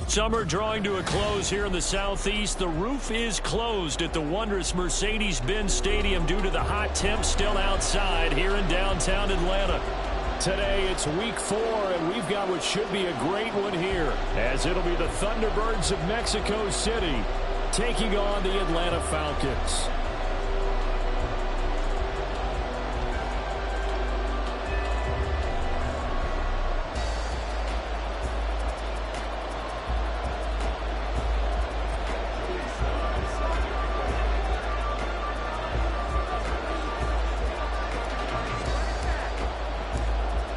Summer drawing to a close here in the Southeast. The roof is closed at the wondrous Mercedes-Benz Stadium due to the hot temps still outside here in downtown Atlanta. Today it's week 4, and we've got what should be a great one here, as it'll be the Thunderbirds of Mexico City taking on the Atlanta Falcons.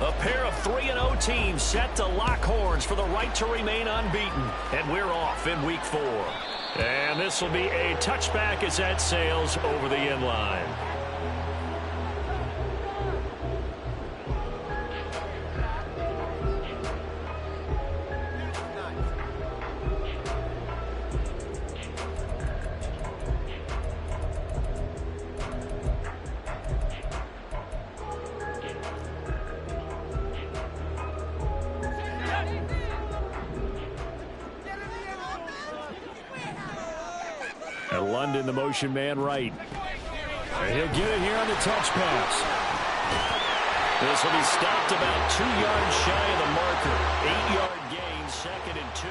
A pair of 3-0 teams set to lock horns for the right to remain unbeaten. And we're off in week 4. And this will be a touchback as that sails over the end line. And London, the motion man right. And he'll get it here on the touch pass. This will be stopped about 2 yards shy of the marker. 8-yard gain, 2nd and 2.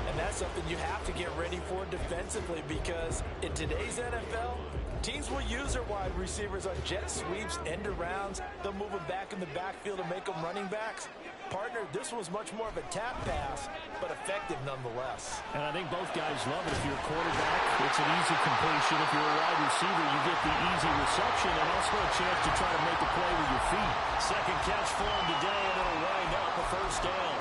And that's something you have to get ready for defensively, because in today's NFL, teams will use their wide receivers on jet sweeps, end arounds. They'll move them back in the backfield and make them running backs. Partner, this was much more of a tap pass, but effective nonetheless. And I think both guys love it. If you're a quarterback, it's an easy completion. If you're a wide receiver, you get the easy reception and also a chance to try to make a play with your feet. Second catch for him today, and it'll wind up a first down.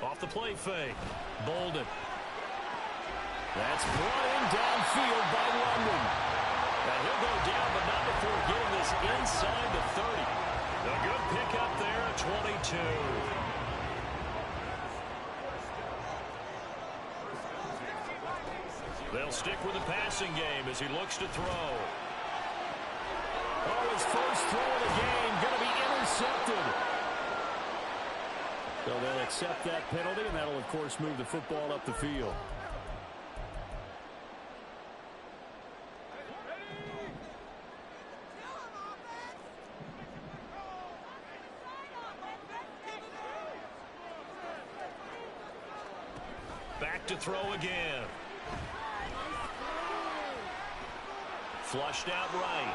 Off the play fake. Bolden. That's brought in downfield by London. And he'll go down, but not before getting this inside the 30. A good pickup there at 22. They'll stick with the passing game as he looks to throw. Oh, his first throw of the game going to be intercepted. So they'll accept that penalty, and that'll, of course, move the football up the field. Back to throw again. Flushed out right.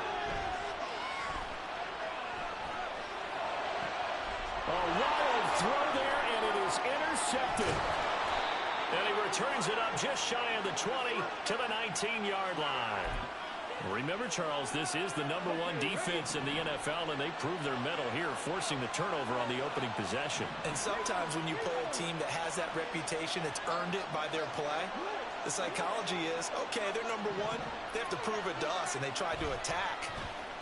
A wild throw there, and it is intercepted. And he returns it up just shy of the 20 to the 19-yard line. Remember, Charles, this is the #1 defense in the NFL, and they proved their mettle here, forcing the turnover on the opening possession. And sometimes when you play a team that has that reputation, it's earned it by their play. The psychology is, okay, they're #1. They have to prove it to us, and they tried to attack.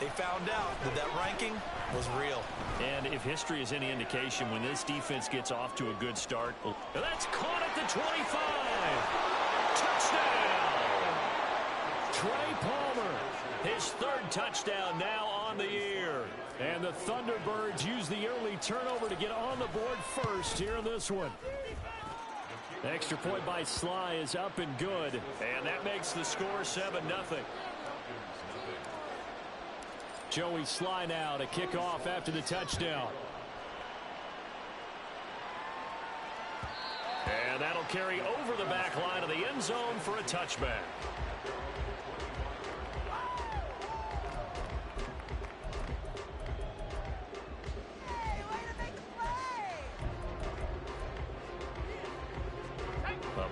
They found out that that ranking was real. And if history is any indication, when this defense gets off to a good start, that's caught at the 25. Touchdown! Trey Palmer, his 3rd touchdown now on the year. And the Thunderbirds use the early turnover to get on the board first here in this one. The extra point by Sly is up and good, and that makes the score 7-0. Joey Sly now to kick off after the touchdown. And that'll carry over the back line of the end zone for a touchback.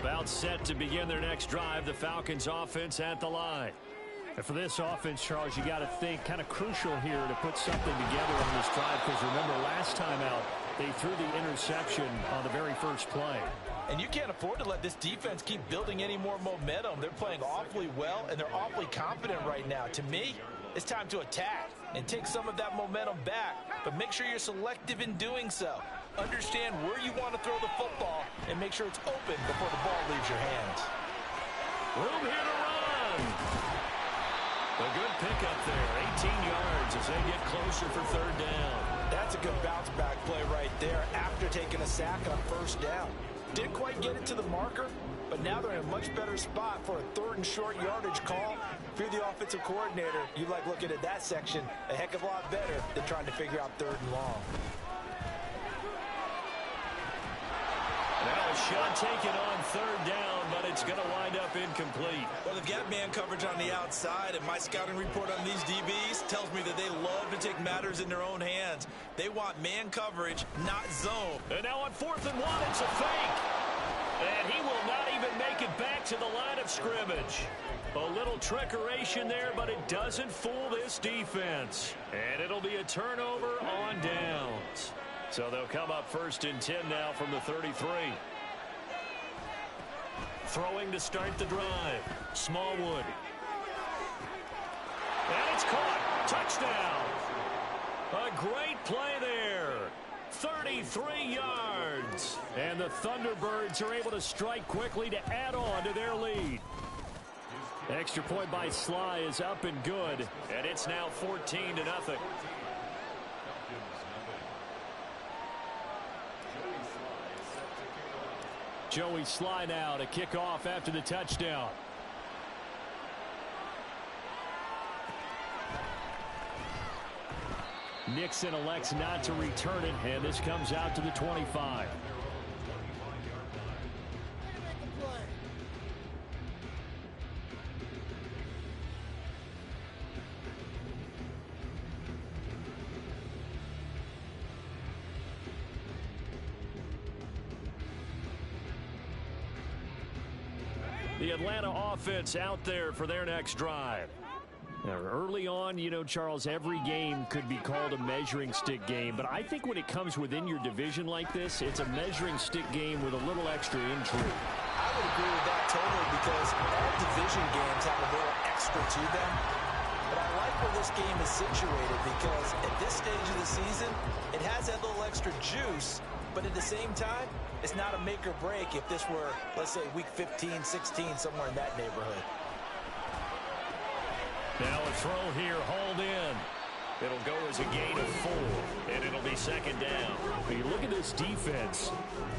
About set to begin their next drive, the Falcons offense at the line. And for this offense, Charles, you got to think kind of crucial here to put something together on this drive, because remember last time out, they threw the interception on the very first play. And you can't afford to let this defense keep building any more momentum. They're playing awfully well, and they're awfully confident right now. To me, it's time to attack and take some of that momentum back, but make sure you're selective in doing so. Understand where you want to throw the football and make sure it's open before the ball leaves your hands. Room here to run. A good pickup there, 18 yards as they get closer for third down. That's a good bounce back play right there after taking a sack on first down. Didn't quite get it to the marker, but now they're in a much better spot for a third and short yardage call. If you're the offensive coordinator, you like looking at that section a heck of a lot better than trying to figure out third and long. Now a shot taken on third down, but it's going to wind up incomplete. Well, they've got man coverage on the outside, and my scouting report on these DBs tells me that they love to take matters in their own hands. They want man coverage, not zone. And now on 4th and 1, it's a fake. And he will not even make it back to the line of scrimmage. A little trickeration there, but it doesn't fool this defense. And it'll be a turnover on downs. So they'll come up 1st and 10 now from the 33. Throwing to start the drive. Smallwood. And it's caught. Touchdown. A great play there. 33 yards. And the Thunderbirds are able to strike quickly to add on to their lead. Extra point by Sly is up and good. And it's now 14-0. Joey Sly now to kick off after the touchdown. Nixon elects not to return it, and this comes out to the 25. The Atlanta offense out there for their next drive. Now, early on, you know, Charles, every game could be called a measuring stick game, but I think when it comes within your division like this, it's a measuring stick game with a little extra intrigue. I would agree with that totally because all division games have a little extra to them. But I like where this game is situated because at this stage of the season, it has that little extra juice, but at the same time, it's not a make or break if this were, let's say, week 15, 16, somewhere in that neighborhood. Now a throw here, hauled in. It'll go as a gain of 4, and it'll be second down. When you look at this defense,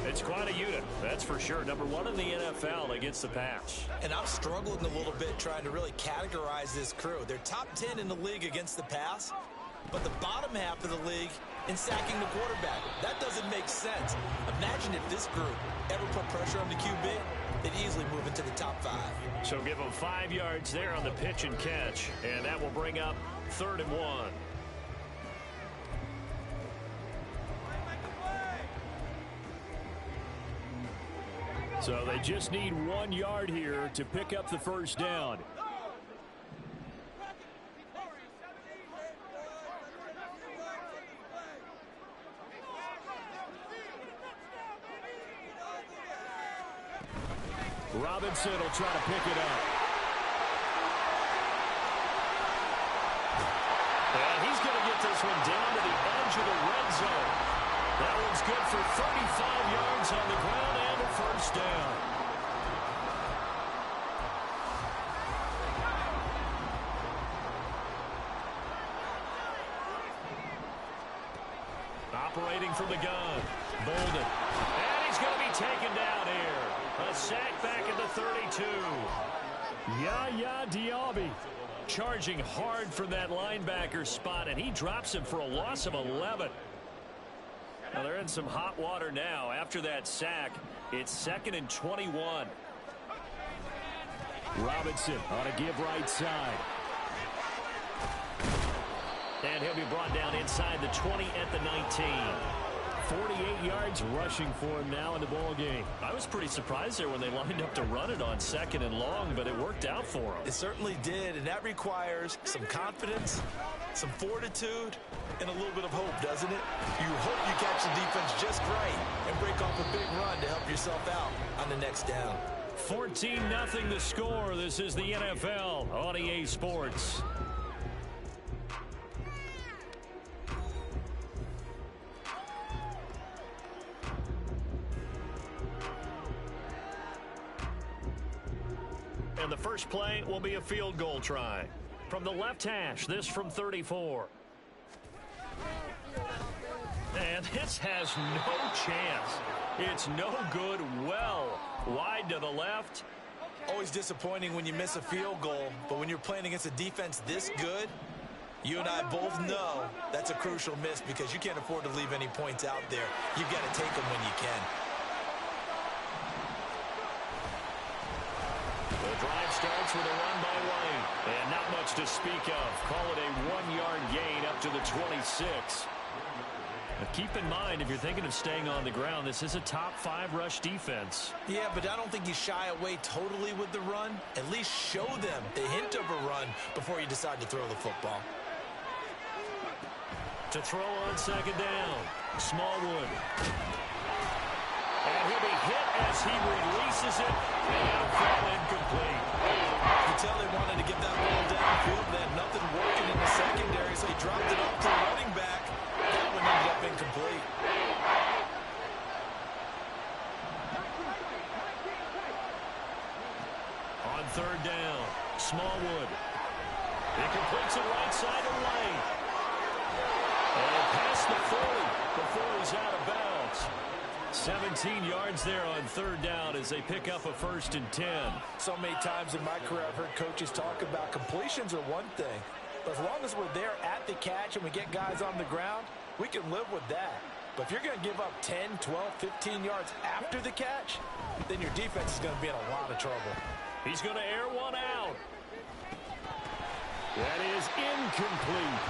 it's quite a unit, that's for sure. Number 1 in the NFL against the pass. And I'm struggling a little bit trying to really categorize this crew. They're top 10 in the league against the pass, but the bottom half of the league in sacking the quarterback. That doesn't make sense. Imagine if this group ever put pressure on the QB, they'd easily move into the top 5. So give them 5 yards there on the pitch and catch, and that will bring up 3rd and 1. So they just need 1 yard here to pick up the first down. Robinson will try to pick it up. And he's going to get this one down to the edge of the red zone. That one's good for 35 yards on the ground and a first down. Operating from the gun. Bolden. And he's going to be taken down here. A sack back at the 32. Yaya Diaby charging hard from that linebacker spot, and he drops him for a loss of 11. Now they're in some hot water now. After that sack, it's 2nd and 21. Robinson on a give right side. And he'll be brought down inside the 20 at the 19. 48 yards rushing for him now in the ball game. I was pretty surprised there when they lined up to run it on 2nd and long, but it worked out for him. It certainly did, and that requires some confidence, some fortitude, and a little bit of hope, doesn't it? You hope you catch the defense just right and break off a big run to help yourself out on the next down. 14-0 the score. This is the NFL on EA Sports. And the first play will be a field goal try. From the left hash, this from 34. And this has no chance. It's no good. Well wide to the left. Always disappointing when you miss a field goal, but when you're playing against a defense this good, you and I both know that's a crucial miss because you can't afford to leave any points out there. You've got to take them when you can. The drive starts with a run by White, and not much to speak of. Call it a 1-yard gain up to the 26. But keep in mind, if you're thinking of staying on the ground, this is a top 5 rush defense. Yeah, but I don't think you shy away totally with the run. At least show them the hint of a run before you decide to throw the football. To throw on second down, Smallwood. And he'll be hit as he releases it, and fall incomplete. You tell they wanted to get that ball downfield. They had nothing working in the secondary, so he dropped it off to the running back. That one ended up incomplete. On third down, Smallwood. He completes it right side of White. And past the 40 before he's out of bounds. 17 yards there on third down as they pick up a 1st and 10. So many times in my career I've heard coaches talk about completions are one thing. But as long as we're there at the catch and we get guys on the ground, we can live with that. But if you're going to give up 10, 12, 15 yards after the catch, then your defense is going to be in a lot of trouble. He's going to air one out. That is incomplete.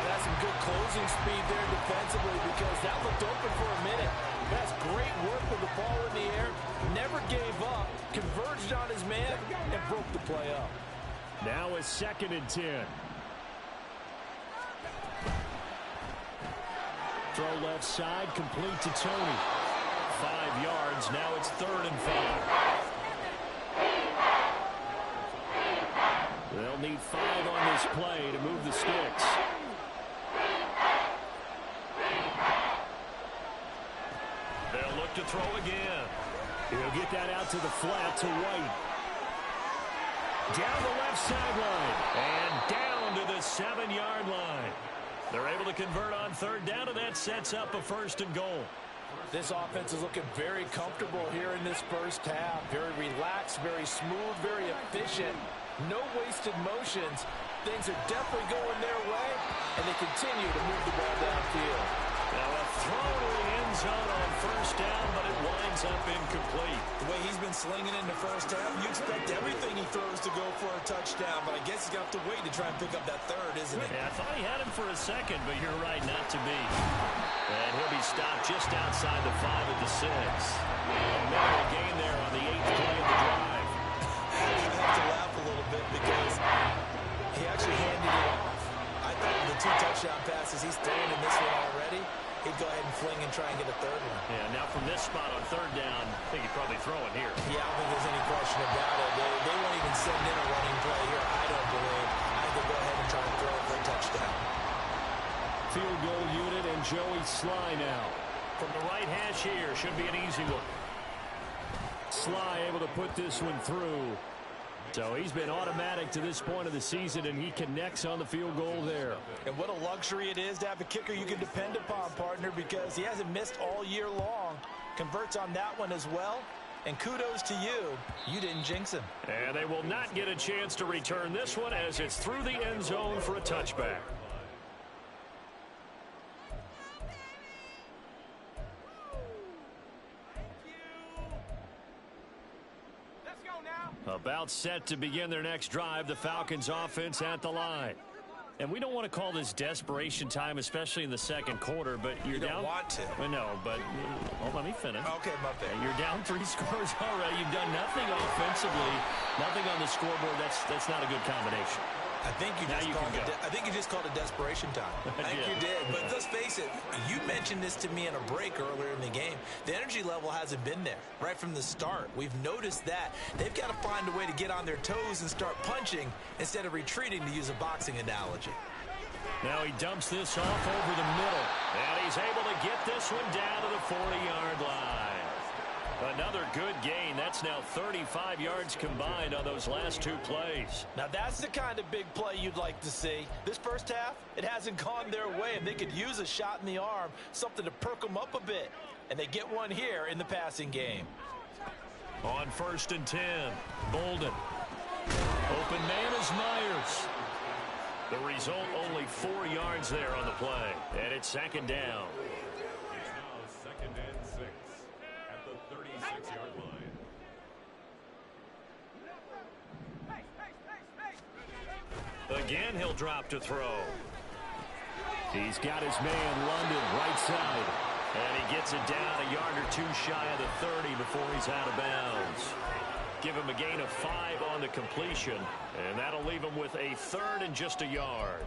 That's some good closing speed there defensively because that looked open for a minute. That's great work with the ball in the air. Never gave up, converged on his man, and broke the play up. Now a 2nd and 10. Throw left side, complete to Tony. 5 yards, now it's 3rd and 5. They'll need 5 on this play to move the sticks. They'll look to throw again. He'll get that out to the flat to White. Down the left sideline and down to the 7-yard line. They're able to convert on third down, and that sets up a 1st and goal. This offense is looking very comfortable here in this first half. Very relaxed, very smooth, very efficient. No wasted motions. Things are definitely going their way, and they continue to move the ball downfield. Now a throw to the end zone on 1st down, but it winds up incomplete. The way he's been slinging in the first half, you expect everything he throws to go for a touchdown, but I guess he's got to wait to try and pick up that 3rd, isn't he? Yeah, I thought he had him for a second, but you're right, not to be. And he'll be stopped just outside the 5 at the 6. A minute gain there on the 8th play of the drive. I have to laugh a little bit because he actually handed it off. I thought with the 2 touchdown passes he's throwing in this one already, he'd go ahead and fling and try and get a 3rd one. Yeah, now from this spot on third down, I think he'd probably throw it here. Yeah, I don't think there's any question about it. They won't even send in a running play here, I don't believe. I think they'll go ahead and try and throw it for a touchdown. Field goal unit and Joey Sly now. From the right hash here, should be an easy one. Sly able to put this one through. So he's been automatic to this point of the season, and he connects on the field goal there. And what a luxury it is to have a kicker you can depend upon, partner, because he hasn't missed all year long. Converts on that one as well. And kudos to you. You didn't jinx him. And they will not get a chance to return this one as it's through the end zone for a touchback. About set to begin their next drive, the Falcons offense at the line. And we don't want to call this desperation time, especially in the second quarter, but you're down. You don't want to. Well, no, but let me finish. Okay, my bad. You're down 3 scores already. You've done nothing offensively, nothing on the scoreboard. That's not a good combination. I think you just called it desperation time. I think you did. But let's face it, you mentioned this to me in a break earlier in the game. The energy level hasn't been there right from the start. We've noticed that. They've got to find a way to get on their toes and start punching instead of retreating, to use a boxing analogy. Now he dumps this off over the middle. And he's able to get this one down to the 40-yard line. Another good gain. That's now 35 yards combined on those last two plays. Now that's the kind of big play you'd like to see. This first half, it hasn't gone their way, and they could use a shot in the arm, something to perk them up a bit. And they get one here in the passing game. On 1st and 10, Bolden. Open man is Myers. The result, only 4 yards there on the play. And it's 2nd down. Now 2nd and 6 at the 36-yard line. Again, he'll drop to throw. He's got his man, London, right side. And he gets it down a yard or 2 shy of the 30 before he's out of bounds. Give him a gain of 5 on the completion, and that'll leave him with a 3rd and just a yard.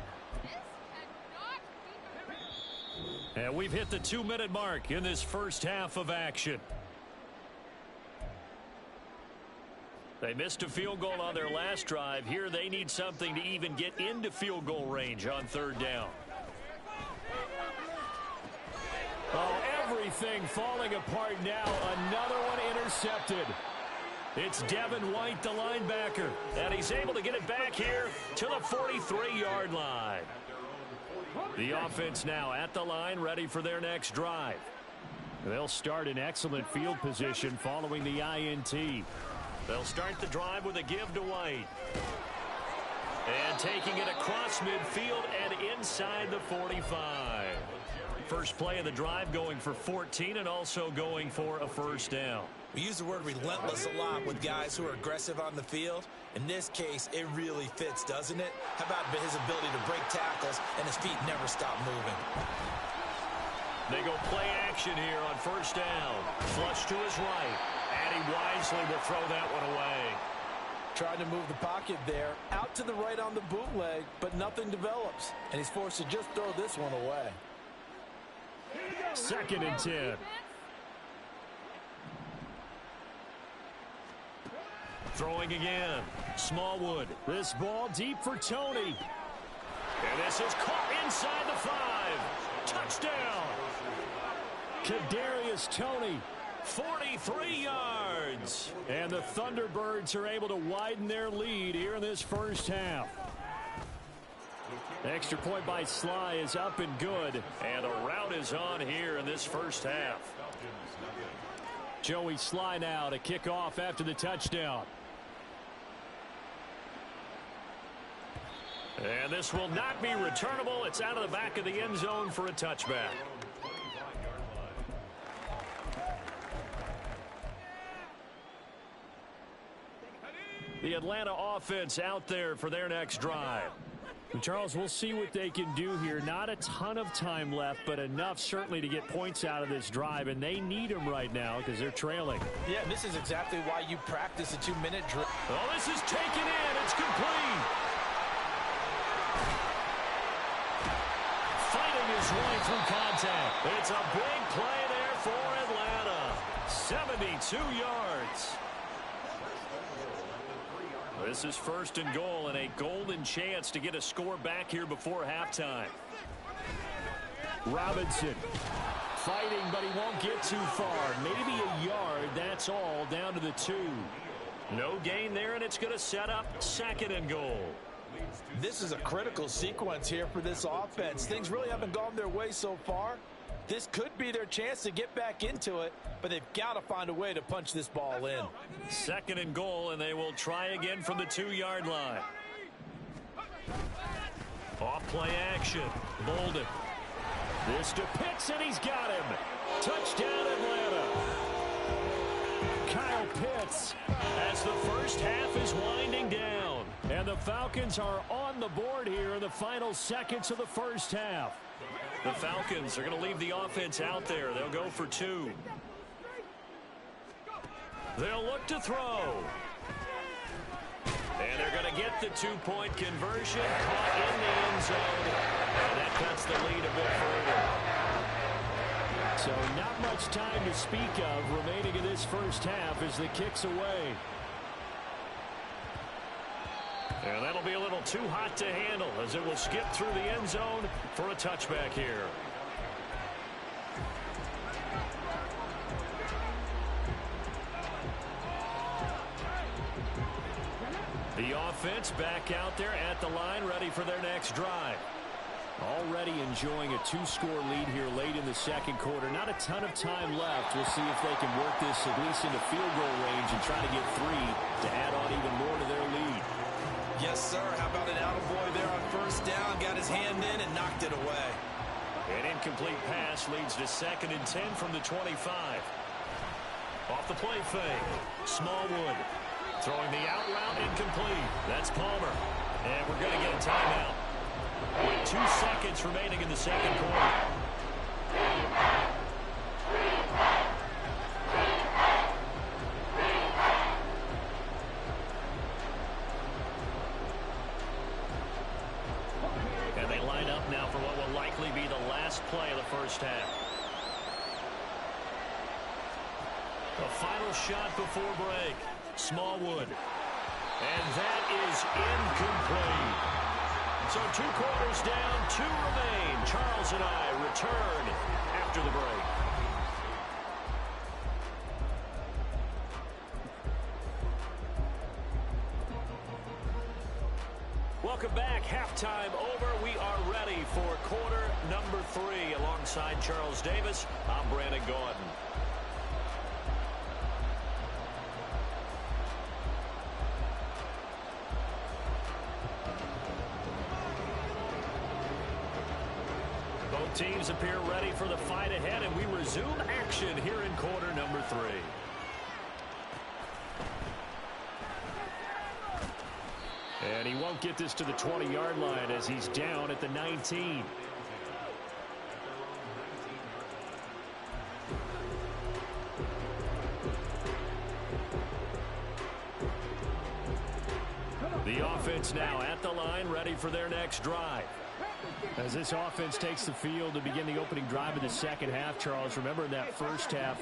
And we've hit the 2-minute mark in this first half of action. They missed a field goal on their last drive. Here they need something to even get into field goal range on 3rd down. Oh, everything falling apart now. Another one intercepted. It's Devin White, the linebacker, and he's able to get it back here to the 43-yard line. The offense now at the line, ready for their next drive. They'll start in excellent field position following the INT. They'll start the drive with a give to White. And taking it across midfield and inside the 45. First play of the drive going for 14 and also going for a 1st down. We use the word relentless a lot with guys who are aggressive on the field. In this case, it really fits, doesn't it? How about his ability to break tackles and his feet never stop moving? They go play action here on 1st down. Flush to his right. And he wisely will throw that one away. Trying to move the pocket there. Out to the right on the bootleg, but nothing develops. And he's forced to just throw this one away. 2nd and 10. Throwing again. Smallwood. This ball deep for Tony. And this is caught inside the 5. Touchdown. Kadarius Toney. 43 yards. And the Thunderbirds are able to widen their lead here in this first half. Extra point by Sly is up and good. And the route is on here in this first half. Joey Sly now to kick off after the touchdown. And this will not be returnable. It's out of the back of the end zone for a touchback. The Atlanta offense out there for their next drive. And Charles, we'll see what they can do here. Not a ton of time left, but enough certainly to get points out of this drive, and they need them right now because they're trailing. Yeah, and this is exactly why you practice a 2-minute drill. Oh, this is taken in. It's complete. Fighting his way through contact. It's a big play there for Atlanta. 72 yards. This is 1st and goal and a golden chance to get a score back here before halftime. Robinson fighting, but he won't get too far. Maybe a yard, that's all, down to the 2. No gain there, and it's going to set up 2nd and goal. This is a critical sequence here for this offense. Things really haven't gone their way so far. This could be their chance to get back into it, but they've got to find a way to punch this ball in. 2nd and goal, and they will try again from the 2-yard line. Off play action. Bolden. This to Pitts, and he's got him. Touchdown, Atlanta. Kyle Pitts as the first half is winding down. And the Falcons are on the board here in the final seconds of the first half. The Falcons are going to leave the offense out there. They'll go for 2. They'll look to throw. And they're going to get the 2-point conversion. Caught in the end zone. And that cuts the lead a bit further. So not much time to speak of remaining in this first half as the kick's away. And that'll be a little too hot to handle as it will skip through the end zone for a touchback here. The offense back out there at the line, ready for their next drive. Already enjoying a two-score lead here late in the second quarter. Not a ton of time left. We'll see if they can work this at least into field goal range and try to get 3 to add on even more to their lead. Yes, sir. How about an attaboy there on first down? Got his hand in and knocked it away. An incomplete pass leads to 2nd and 10 from the 25. Off the play fake. Smallwood throwing the out route incomplete. That's Palmer. And we're going to get a timeout with 2 seconds remaining in the second quarter. And they line up now for what will likely be the last play of the first half. The final shot before break. Smallwood. And that is incomplete. So 2 quarters down, 2 remain. Charles and I return after the break. Welcome back. Halftime over. We are ready for quarter number 3. Alongside Charles Davis, I'm Brandon Gaudin. Both teams appear ready for the fight ahead, and we resume action here in quarter number 3. And he won't get this to the 20-yard line as he's down at the 19. The offense now at the line, ready for their next drive. As this offense takes the field to begin the opening drive of the second half, Charles, remember in that first half,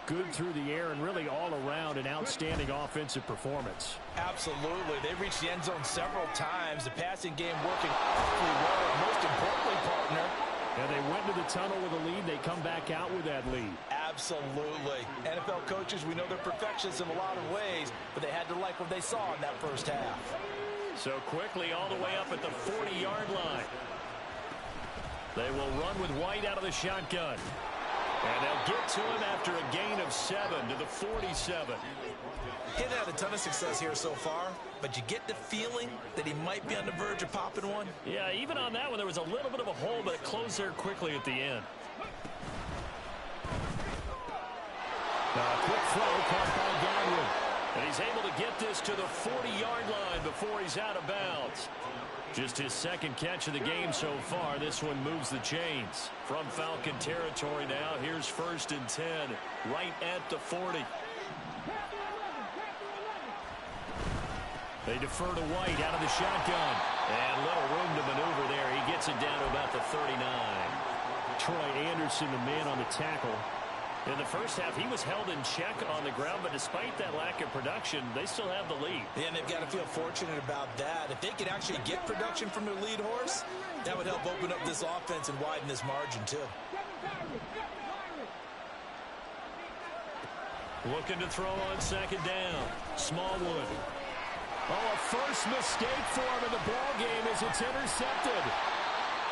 good through the air and really all around an outstanding offensive performance. Absolutely. They reached the end zone several times. The passing game working awfully well. And most importantly, partner. And they went to the tunnel with a lead. They come back out with that lead. Absolutely. NFL coaches, we know they're perfectionists in a lot of ways, but they had to like what they saw in that first half. So quickly all the way up at the 40-yard line. They will run with White out of the shotgun. And they'll get to him after a gain of 7 to the 47. He had a ton of success here so far, but you get the feeling that he might be on the verge of popping one. Yeah, even on that one, there was a little bit of a hole, but it closed there quickly at the end. Quick throw caught by Godwin. And he's able to get this to the 40-yard line before he's out of bounds. Just his second catch of the game so far. This one moves the chains. From Falcon territory now, here's 1st and 10, right at the 40. They defer to White out of the shotgun. And little room to maneuver there. He gets it down to about the 39. Troy Anderson, the man on the tackle. In the first half, he was held in check on the ground, but despite that lack of production, they still have the lead. Yeah, and they've got to feel fortunate about that. If they could actually get production from their lead horse, that would help open up this offense and widen this margin, too. Looking to throw on 2nd down. Smallwood. Oh, a first mistake for him in the ball game as it's intercepted.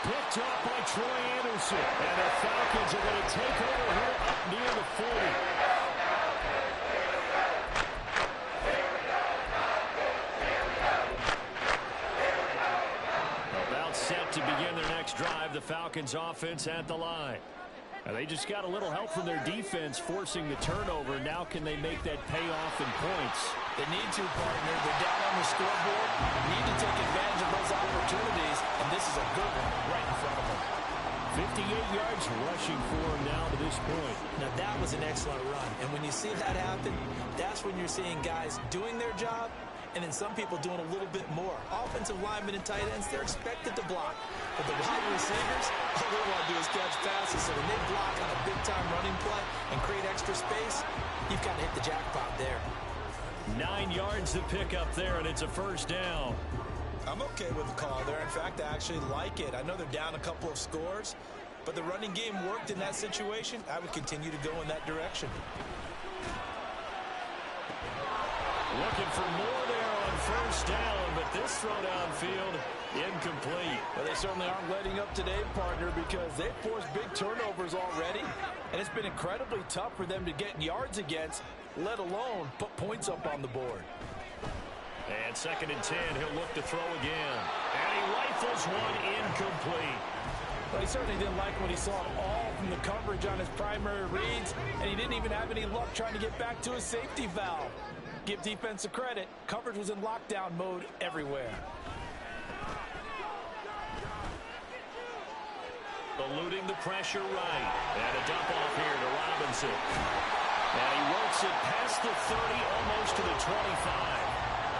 Picked up by Troy Anderson. And the Falcons are going to take over here up near the 40. About set to begin their next drive. The Falcons offense at the line. Now they just got a little help from their defense forcing the turnover. Now can they make that pay off in points? They need to, partner. They're down on the scoreboard. Need to take advantage of those opportunities, and this is a good one right in front of them. 58 yards rushing for him now to this point. Now that was an excellent run, and when you see that happen, that's when you're seeing guys doing their job, and then some people doing a little bit more. Offensive linemen and tight ends, they're expected to block. But the wide receivers, all they want to do is catch passes. So when they block on a big-time running play and create extra space, you've got to hit the jackpot there. 9 yards to pick up there, and it's a 1st down. I'm okay with the call there. In fact, I actually like it. I know they're down a couple of scores, but the running game worked in that situation. I would continue to go in that direction. Looking for more there on first down, but this throw downfield incomplete. Well, they certainly aren't letting up today, partner, because they've forced big turnovers already, and it's been incredibly tough for them to get yards against, let alone put points up on the board. And 2nd and 10, he'll look to throw again. And he rifles one incomplete. But he certainly didn't like what he saw all from the coverage on his primary reads, and he didn't even have any luck trying to get back to his safety valve. Give defense a credit. Coverage was in lockdown mode everywhere. Eluding the pressure right. And a dump off here to Robinson. And he works it past the 30, almost to the 25.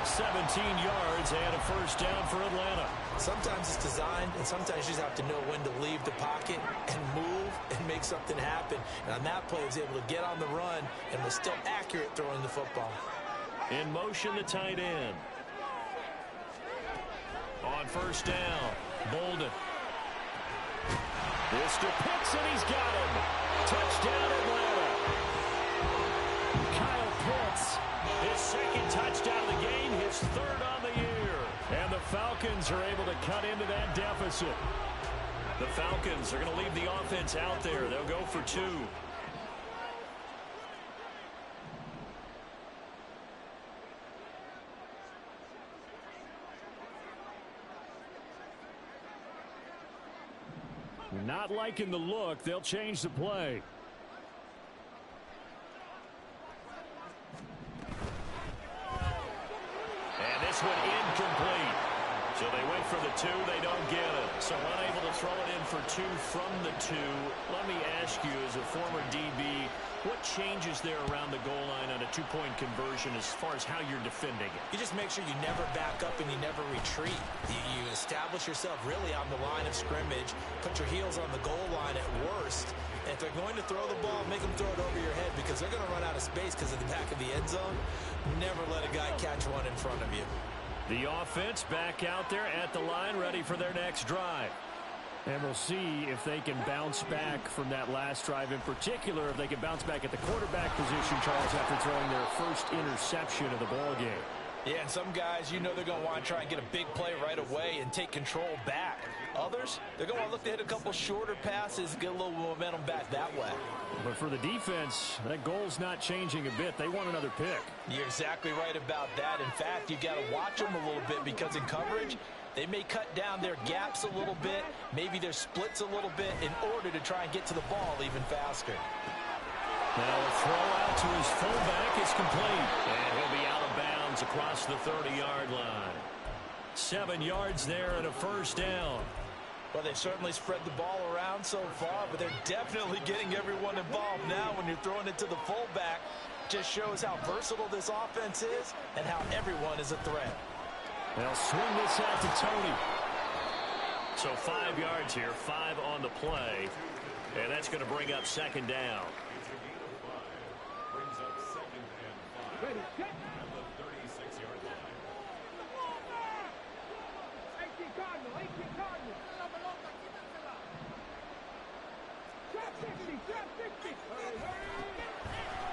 17 yards and a first down for Atlanta. Sometimes it's designed, and sometimes you just have to know when to leave the pocket and move and make something happen. And on that play, he was able to get on the run and was still accurate throwing the football. In motion, the tight end. On first down, Bolden. This to Pitts, and he's got him. Touchdown, Atlanta. Kyle Pitts, his 2nd touchdown of the game, his 3rd on the year. And the Falcons are able to cut into that deficit. The Falcons are going to leave the offense out there. They'll go for 2. Not liking the look. They'll change the play. And this one incomplete. So they went for the 2. They don't get it. So unable to throw it in for 2 from the 2. Let me ask you, as a former DB, what changes there around the goal line on a 2-point conversion as far as how you're defending it? You just make sure you never back up and you never retreat. You establish yourself really on the line of scrimmage, put your heels on the goal line at worst. And if they're going to throw the ball, make them throw it over your head because they're going to run out of space because of the back of the end zone. Never let a guy catch one in front of you. The offense back out there at the line, ready for their next drive. And we'll see if they can bounce back from that last drive, in particular, if they can bounce back at the quarterback position, Charles, after throwing their first interception of the ball game. Yeah, and some guys, you know they're going to want to try and get a big play right away and take control back. Others, they're going to want to look to hit a couple shorter passes, get a little momentum back that way. But for the defense, that goal's not changing a bit. They want another pick. You're exactly right about that. In fact, you've got to watch them a little bit because in coverage, they may cut down their gaps a little bit, maybe their splits a little bit in order to try and get to the ball even faster. Now a throw out to his fullback is complete. And he'll be out of bounds across the 30-yard line. 7 yards there and a first down. Well, they've certainly spread the ball around so far, but they're definitely getting everyone involved now when you're throwing it to the fullback. Just shows how versatile this offense is and how everyone is a threat. They'll swing this out to Tony. So 5 yards here, 5 on the play. And that's going to bring up 2nd down. Brings up 2nd and 5 at the 36-yard line.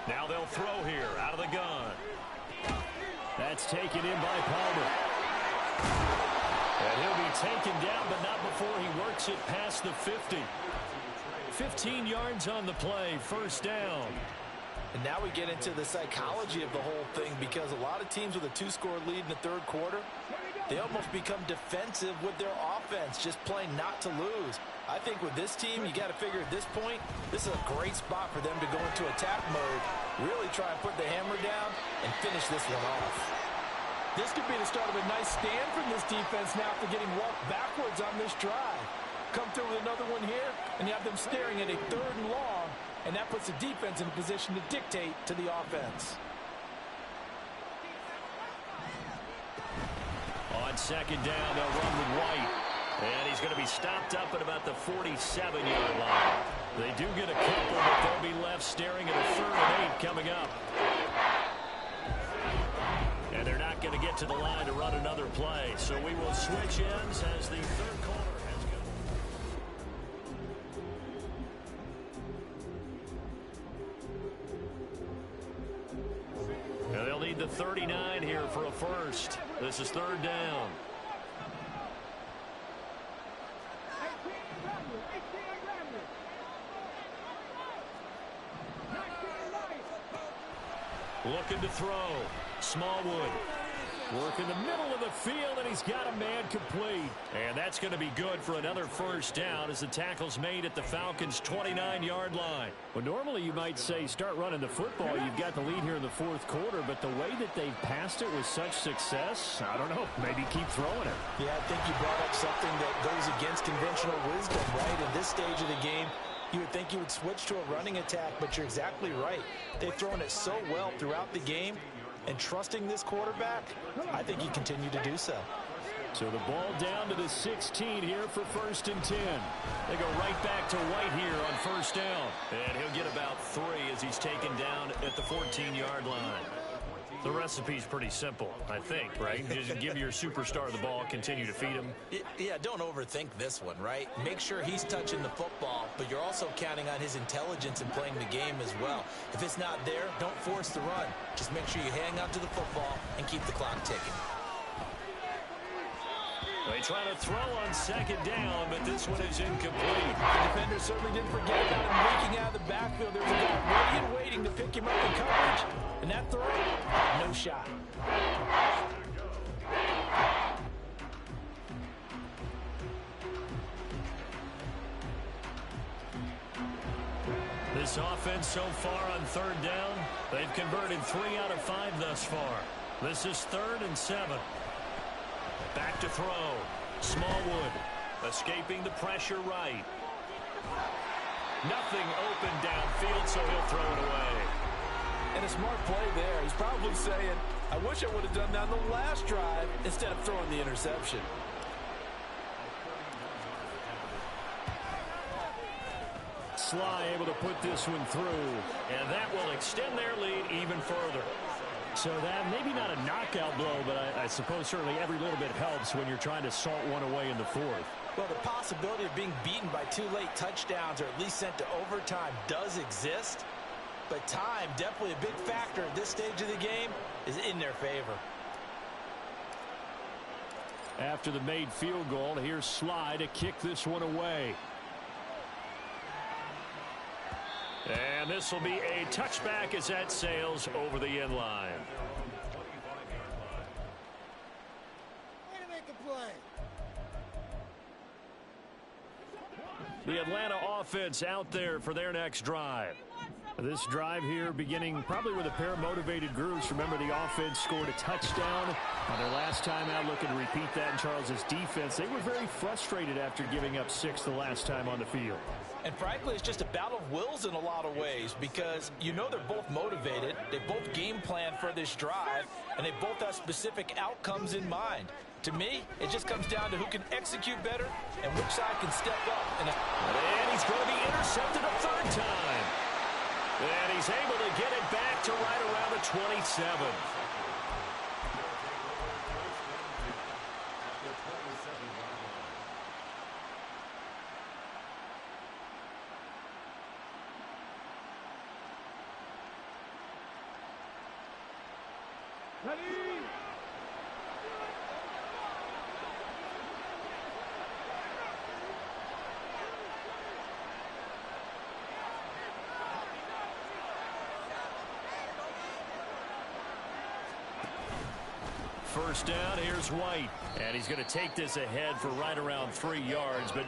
Now they'll throw here out of the gun. That's taken in by Palmer. And he'll be taken down, but not before he works it past the 50. 15 yards on the play, first down. And now we get into the psychology of the whole thing because a lot of teams with a 2-score lead in the 3rd quarter, they almost become defensive with their offense, just playing not to lose. I think with this team, you got to figure at this point, this is a great spot for them to go into attack mode, really try and put the hammer down and finish this one off. This could be the start of a nice stand from this defense now after getting walked backwards on this drive. Come through with another one here, and you have them staring at a 3rd and long, and that puts the defense in a position to dictate to the offense. On 2nd down, they'll run with White. And he's going to be stopped up at about the 47-yard line. They do get a couple, but they'll be left staring at a 3rd and 8 coming up. And they're not going to get to the line to run another play. So we will switch ends as the 3rd quarter has gone. Now they'll need need the 39 here for a first. This is third down. Looking to throw. Smallwood. Work in the middle of the field, and he's got a man complete. And that's going to be good for another first down as the tackle's made at the Falcons' 29-yard line. Well, normally you might say start running the football. You've got the lead here in the fourth quarter, but the way that they've passed it with such success, I don't know, maybe keep throwing it. Yeah, I think you brought up something that goes against conventional wisdom, right? In this stage of the game, you would think you would switch to a running attack, but you're exactly right. They've thrown it so well throughout the game, and trusting this quarterback, I think you continue to do so. So the ball down to the 16 here for first and 10. They go right back to White here on first down. And he'll get about 3 as he's taken down at the 14-yard line. The recipe's pretty simple, I think, right? Just give your superstar the ball, continue to feed him. Yeah, don't overthink this one, right? Make sure he's touching the football, but you're also counting on his intelligence in playing the game as well. If it's not there, don't force the run. Just make sure you hang on to the football and keep the clock ticking. They try to throw on second down, but this one is incomplete. The defender certainly didn't forget about him leaking out of the backfield. There's a guy ready and waiting to pick him up in coverage. And that throw, no shot. This offense so far on third down, they've converted 3 out of 5 thus far. This is 3rd and 7. Back to throw. Smallwood escaping the pressure right. Nothing open downfield, so he'll throw it away. And a smart play there. He's probably saying, I wish I would have done that on the last drive instead of throwing the interception. Sly able to put this one through, and that will extend their lead even further. So that maybe not a knockout blow, but I suppose certainly every little bit helps when you're trying to salt one away in the fourth. Well, the possibility of being beaten by 2 late touchdowns or at least sent to overtime does exist. But time, definitely a big factor at this stage of the game, is in their favor. After the made field goal, here's Sly to kick this one away. And this will be a touchback as that sails over the end line. Way to make a play. The Atlanta offense out there for their next drive. This drive here beginning probably with a pair of motivated groups. Remember, the offense scored a touchdown on their last time out. Looking to repeat that in Charles's defense. They were very frustrated after giving up 6 the last time on the field. And frankly, it's just a battle of wills in a lot of ways because you know they're both motivated. They both game plan for this drive, and they both have specific outcomes in mind. To me, it just comes down to who can execute better and which side can step up. And he's going to be intercepted a 3rd time. And he's able to get it back to right around the 27. First down, here's White. And he's going to take this ahead for right around 3 yards, but